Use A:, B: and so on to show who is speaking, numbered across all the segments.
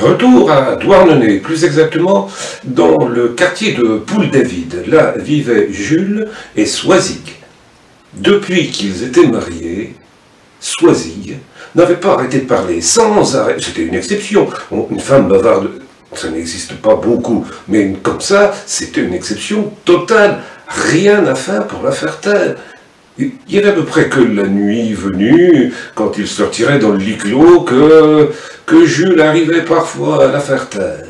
A: Retour à Douarnenez, plus exactement dans le quartier de Poule-David. Là vivaient Jules et Soisig. Depuis qu'ils étaient mariés, Soisig n'avait pas arrêté de parler sans arrêt. C'était une exception. Une femme bavarde, ça n'existe pas beaucoup, mais comme ça, c'était une exception totale. Rien à faire pour la faire taire. Il y avait à peu près que la nuit venue, quand il sortirait dans le lit clos, que Jules arrivait parfois à la faire taire.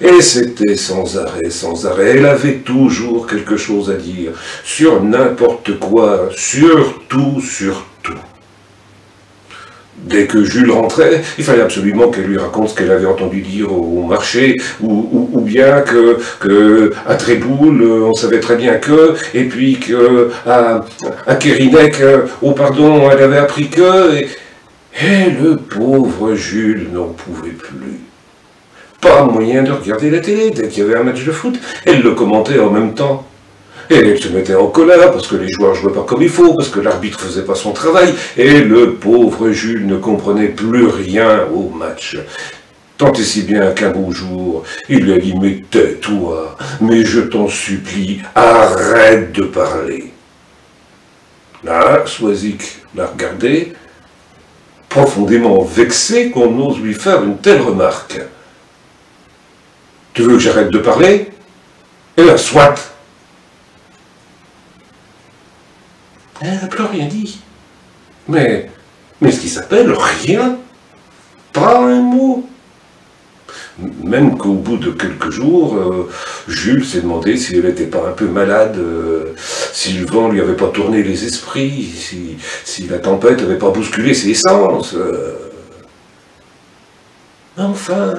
A: Et c'était sans arrêt, sans arrêt. Elle avait toujours quelque chose à dire, sur n'importe quoi, sur tout, sur tout. Dès que Jules rentrait, il fallait absolument qu'elle lui raconte ce qu'elle avait entendu dire au marché, ou bien à Tréboul, on savait très bien que, et puis à Kérinek, pardon, elle avait appris que, et le pauvre Jules n'en pouvait plus. Pas moyen de regarder la télé, dès qu'il y avait un match de foot, elle le commentait en même temps. Et elle se mettait en colère parce que les joueurs jouaient pas comme il faut, parce que l'arbitre faisait pas son travail, et le pauvre Jules ne comprenait plus rien au match. Tant et si bien qu'un beau jour, il lui a dit « Mais tais-toi, mais je t'en supplie, arrête de parler !» Là, Soisig l'a regardé, profondément vexé qu'on ose lui faire une telle remarque. « Tu veux que j'arrête de parler ?» Et là, soit. Elle n'a plus rien dit. Mais ce qui s'appelle rien. Pas un mot. Même qu'au bout de quelques jours, Jules s'est demandé si elle n'était pas un peu malade, si le vent lui avait pas tourné les esprits, si la tempête n'avait pas bousculé ses sens. Enfin,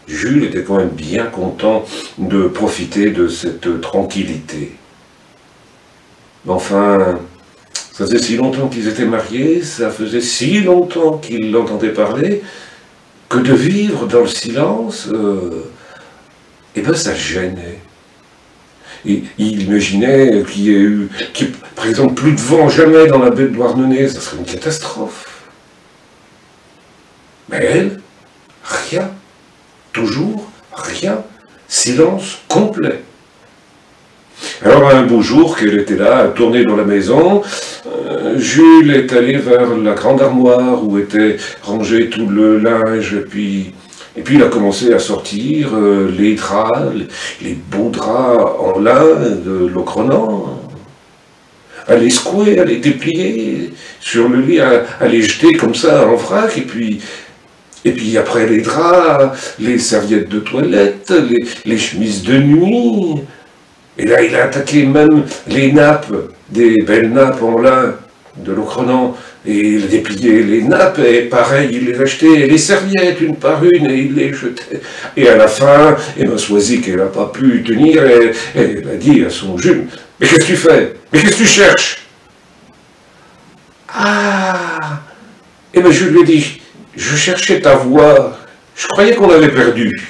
A: Jules était quand même bien content de profiter de cette tranquillité. Enfin, ça faisait si longtemps qu'ils étaient mariés, ça faisait si longtemps qu'il l'entendait parler, que de vivre dans le silence, eh ben ça gênait. Et il imaginait qu'il y ait eu, par exemple, plus de vent jamais dans la baie de Douarnenez, ça serait une catastrophe. Mais elle, rien, toujours rien, silence complet. Alors un beau jour qu'elle était là, à tourner dans la maison, Jules est allé vers la grande armoire où était rangé tout le linge, et puis il a commencé à sortir les draps, les beaux draps en lin de Locronan, à les secouer, à les déplier sur le lit, à les jeter comme ça en vrac, et puis après les draps, les serviettes de toilette, les chemises de nuit. Et là, il a attaqué même les nappes, des belles nappes en lin de Locronan, et il a déplié les nappes, et pareil, il les achetait, les serviettes, une par une, et il les jetait. Et à la fin, Soisig, qu'elle n'a pas pu tenir, elle a dit à son Jules, « Mais qu'est-ce que tu fais? Mais qu'est-ce que tu cherches ?» Ah! Et Jules lui a dit, « Je cherchais ta voix, je croyais qu'on l'avait perdue. »